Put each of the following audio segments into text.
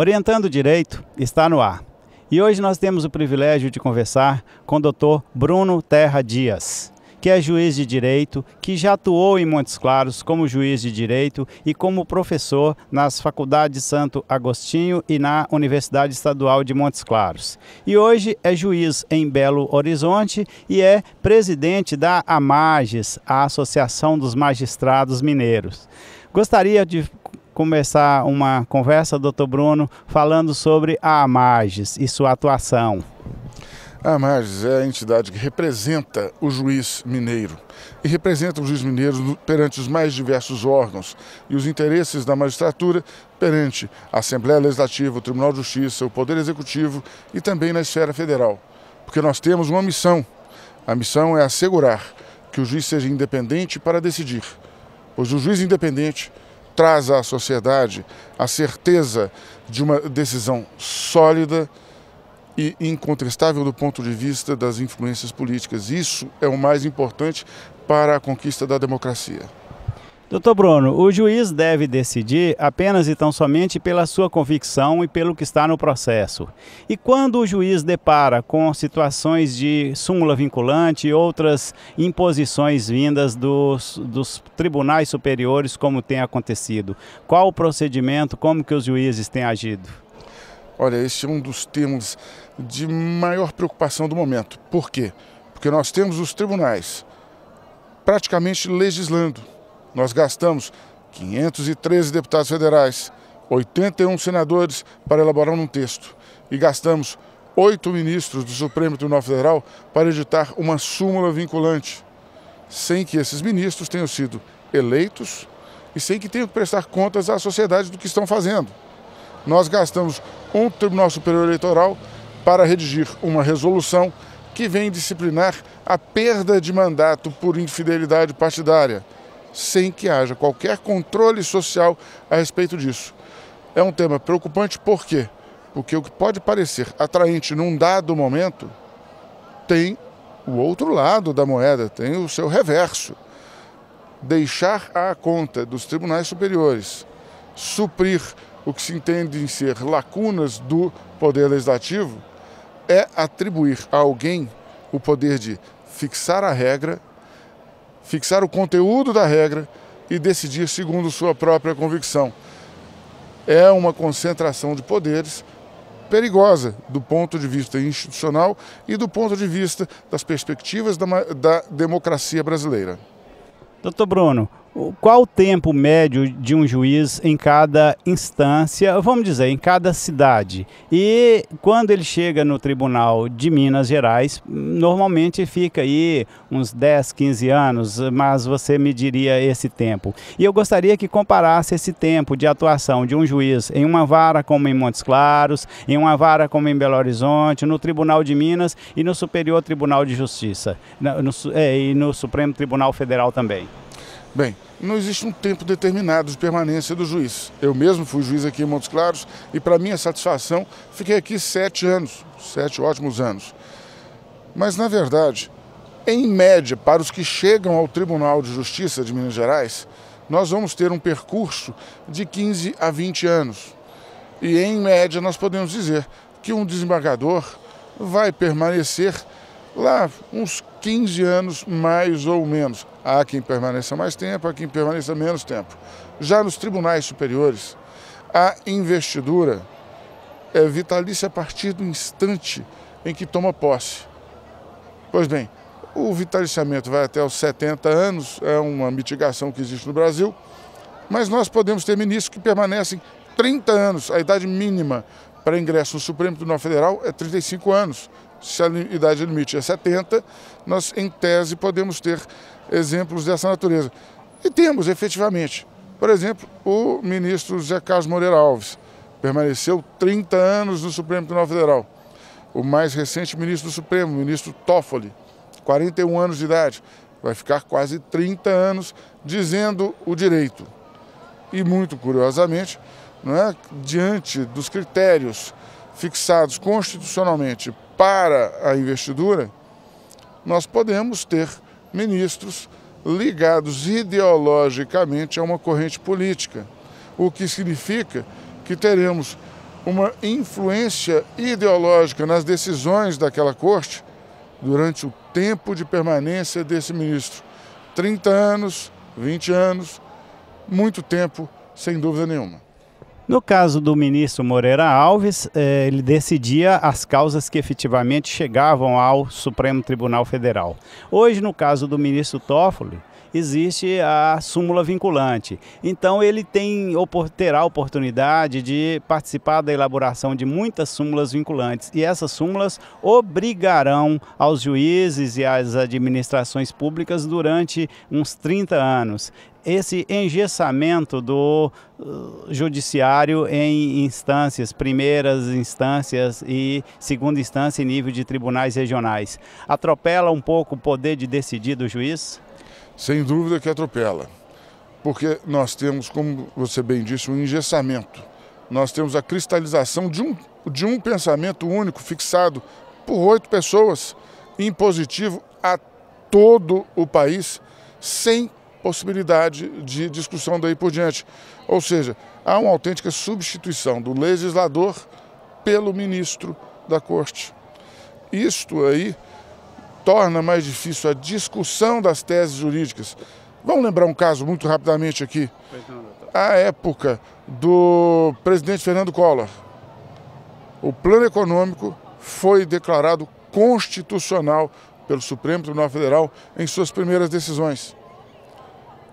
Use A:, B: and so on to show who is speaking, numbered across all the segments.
A: Orientando o Direito está no ar. E hoje nós temos o privilégio de conversar com o Dr. Bruno Terra Dias, que é juiz de direito, que já atuou em Montes Claros como juiz de direito e como professor nas faculdades Santo Agostinho e na Universidade Estadual de Montes Claros. E hoje é juiz em Belo Horizonte e é presidente da AMAGES, a Associação dos Magistrados Mineiros. Gostaria de começar uma conversa, doutor Bruno, falando sobre a AMAGES e sua atuação.
B: A AMAGES é a entidade que representa o juiz mineiro e representa o juiz mineiro perante os mais diversos órgãos e os interesses da magistratura perante a Assembleia Legislativa, o Tribunal de Justiça, o Poder Executivo e também na esfera federal. Porque nós temos uma missão. A missão é assegurar que o juiz seja independente para decidir, pois o juiz independente traz à sociedade a certeza de uma decisão sólida e incontestável do ponto de vista das influências políticas. Isso é o mais importante para a conquista da democracia.
A: Doutor Bruno, o juiz deve decidir apenas e tão somente pela sua convicção e pelo que está no processo. E quando o juiz depara com situações de súmula vinculante e outras imposições vindas dos tribunais superiores, como tem acontecido, qual o procedimento, como que os juízes têm agido?
B: Olha, esse é um dos temas de maior preocupação do momento. Por quê? Porque nós temos os tribunais praticamente legislando. Nós gastamos 513 deputados federais, 81 senadores para elaborar um texto e gastamos 8 ministros do Supremo Tribunal Federal para editar uma súmula vinculante, sem que esses ministros tenham sido eleitos e sem que tenham que prestar contas à sociedade do que estão fazendo. Nós gastamos um Tribunal Superior Eleitoral para redigir uma resolução que vem disciplinar a perda de mandato por infidelidade partidária, sem que haja qualquer controle social a respeito disso. É um tema preocupante, por quê? Porque o que pode parecer atraente num dado momento tem o outro lado da moeda, tem o seu reverso. Deixar à conta dos tribunais superiores suprir o que se entende em ser lacunas do Poder Legislativo é atribuir a alguém o poder de fixar a regra, fixar o conteúdo da regra e decidir segundo sua própria convicção. É uma concentração de poderes perigosa do ponto de vista institucional e do ponto de vista das perspectivas da democracia brasileira.
A: Doutor Bruno, qual o tempo médio de um juiz em cada instância, vamos dizer, em cada cidade? E quando ele chega no Tribunal de Minas Gerais, normalmente fica aí uns 10, 15 anos, mas você mediria esse tempo. E eu gostaria que comparasse esse tempo de atuação de um juiz em uma vara como em Montes Claros, em uma vara como em Belo Horizonte, no Tribunal de Minas e no Superior Tribunal de Justiça, e no Supremo Tribunal Federal também.
B: Bem, não existe um tempo determinado de permanência do juiz. Eu mesmo fui juiz aqui em Montes Claros e, para minha satisfação, fiquei aqui 7 anos, 7 ótimos anos. Mas, na verdade, em média, para os que chegam ao Tribunal de Justiça de Minas Gerais, nós vamos ter um percurso de 15 a 20 anos. E, em média, nós podemos dizer que um desembargador vai permanecer lá uns 15 anos mais ou menos. Há quem permaneça mais tempo, há quem permaneça menos tempo. Já nos tribunais superiores, a investidura é vitalícia a partir do instante em que toma posse. Pois bem, o vitaliciamento vai até os 70 anos, é uma mitigação que existe no Brasil, mas nós podemos ter ministros que permanecem 30 anos, a idade mínima para ingresso no Supremo Tribunal Federal é 35 anos. Se a idade limite é 70, nós, em tese, podemos ter exemplos dessa natureza. E temos, efetivamente. Por exemplo, o ministro José Carlos Moreira Alves permaneceu 30 anos no Supremo Tribunal Federal. O mais recente ministro do Supremo, o ministro Toffoli, 41 anos de idade, vai ficar quase 30 anos dizendo o direito. E, muito curiosamente, não é, diante dos critérios fixados constitucionalmente para a investidura, nós podemos ter ministros ligados ideologicamente a uma corrente política, o que significa que teremos uma influência ideológica nas decisões daquela corte durante o tempo de permanência desse ministro. 30 anos, 20 anos, muito tempo, sem dúvida nenhuma.
A: No caso do ministro Moreira Alves, ele decidia as causas que efetivamente chegavam ao Supremo Tribunal Federal. Hoje, no caso do ministro Toffoli, existe a súmula vinculante. Então ele terá a oportunidade de participar da elaboração de muitas súmulas vinculantes. E essas súmulas obrigarão aos juízes e às administrações públicas durante uns 30 anos. Esse engessamento do judiciário em instâncias, primeiras instâncias e segunda instância em nível de tribunais regionais, atropela um pouco o poder de decidir do juiz?
B: Sem dúvida que atropela, porque nós temos, como você bem disse, um engessamento. Nós temos a cristalização de um pensamento único, fixado por 8 pessoas, impositivo a todo o país, sem possibilidade de discussão daí por diante. Ou seja, há uma autêntica substituição do legislador pelo ministro da Corte. Isto aí torna mais difícil a discussão das teses jurídicas. Vamos lembrar um caso muito rapidamente aqui. A época do presidente Fernando Collor. O plano econômico foi declarado constitucional pelo Supremo Tribunal Federal em suas primeiras decisões.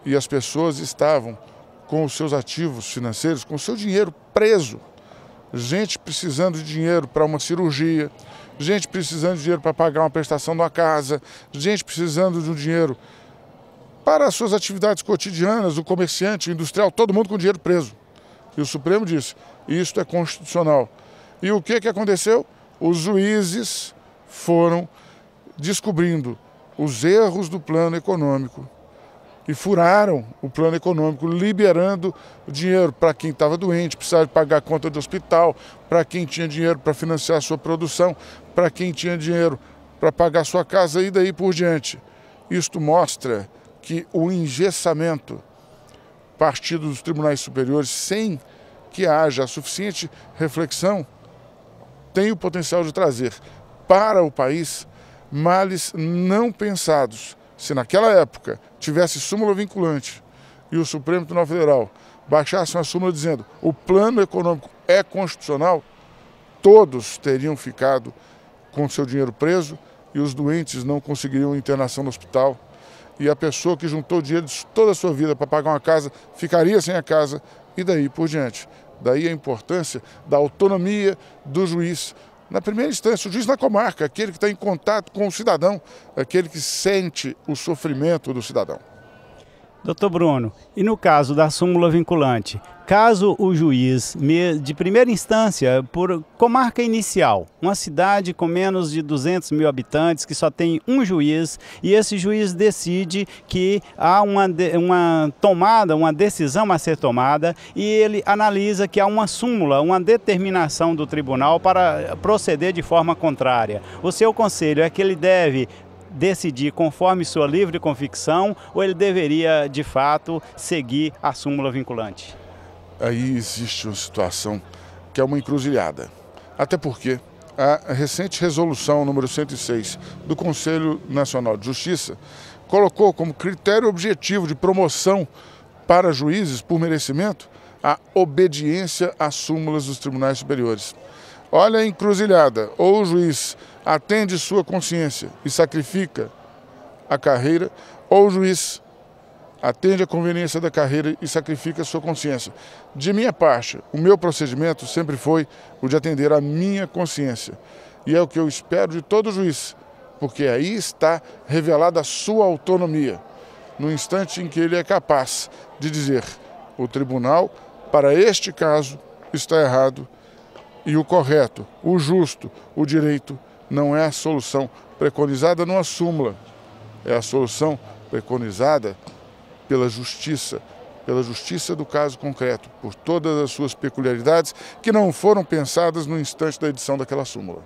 B: E as pessoas estavam com os seus ativos financeiros, com o seu dinheiro preso. Gente precisando de dinheiro para uma cirurgia, gente precisando de dinheiro para pagar uma prestação de uma casa, gente precisando de um dinheiro para as suas atividades cotidianas, o comerciante, o industrial, todo mundo com dinheiro preso. E o Supremo disse, isto é constitucional. E o que aconteceu? Os juízes foram descobrindo os erros do plano econômico e furaram o plano econômico, liberando dinheiro para quem estava doente, precisava pagar a conta do hospital, para quem tinha dinheiro para financiar a sua produção, para quem tinha dinheiro para pagar a sua casa e daí por diante. Isto mostra que o engessamento partido dos tribunais superiores, sem que haja a suficiente reflexão, tem o potencial de trazer para o país males não pensados. Se naquela época tivesse súmula vinculante e o Supremo Tribunal Federal baixasse uma súmula dizendo o plano econômico é constitucional, todos teriam ficado com seu dinheiro preso e os doentes não conseguiriam internação no hospital. E a pessoa que juntou dinheiro de toda a sua vida para pagar uma casa ficaria sem a casa e daí por diante. Daí a importância da autonomia do juiz. Na primeira instância, o juiz na comarca, aquele que está em contato com o cidadão, aquele que sente o sofrimento do cidadão.
A: Doutor Bruno, e no caso da súmula vinculante, caso o juiz de primeira instância, por comarca inicial, uma cidade com menos de 200 mil habitantes, que só tem um juiz, e esse juiz decide que há uma decisão a ser tomada, e ele analisa que há uma súmula, uma determinação do tribunal para proceder de forma contrária. O seu conselho é que ele deve decidir conforme sua livre convicção ou ele deveria, de fato, seguir a súmula vinculante?
B: Aí existe uma situação que é uma encruzilhada. Até porque a recente resolução número 106 do Conselho Nacional de Justiça colocou como critério objetivo de promoção para juízes por merecimento a obediência às súmulas dos tribunais superiores. Olha a encruzilhada, ou o juiz atende sua consciência e sacrifica a carreira, ou o juiz atende a conveniência da carreira e sacrifica a sua consciência. De minha parte, o meu procedimento sempre foi o de atender a minha consciência. E é o que eu espero de todo juiz, porque aí está revelada a sua autonomia, no instante em que ele é capaz de dizer: o tribunal, para este caso, está errado, e o correto, o justo, o direito, não é a solução preconizada numa súmula, é a solução preconizada pela justiça do caso concreto, por todas as suas peculiaridades que não foram pensadas no instante da edição daquela súmula.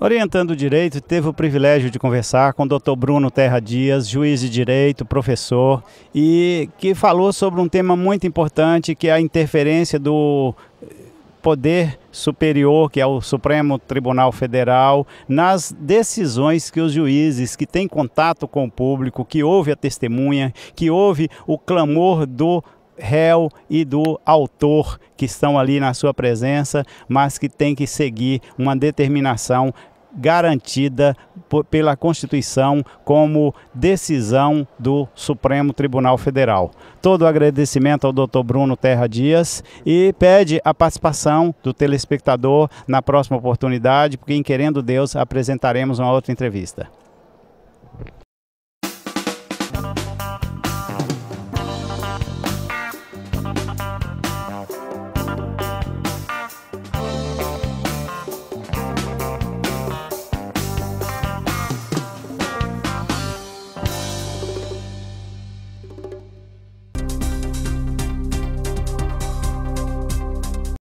A: Orientando o direito, teve o privilégio de conversar com o Dr. Bruno Terra Dias, juiz de direito, professor, e que falou sobre um tema muito importante, que é a interferência poder superior, que é o Supremo Tribunal Federal, nas decisões que os juízes que têm contato com o público, que ouve a testemunha, que ouve o clamor do réu e do autor que estão ali na sua presença, mas que tem que seguir uma determinação garantida pela Constituição como decisão do Supremo Tribunal Federal. Todo o agradecimento ao Dr. Bruno Terra Dias e pede a participação do telespectador na próxima oportunidade, porque em querendo Deus apresentaremos uma outra entrevista.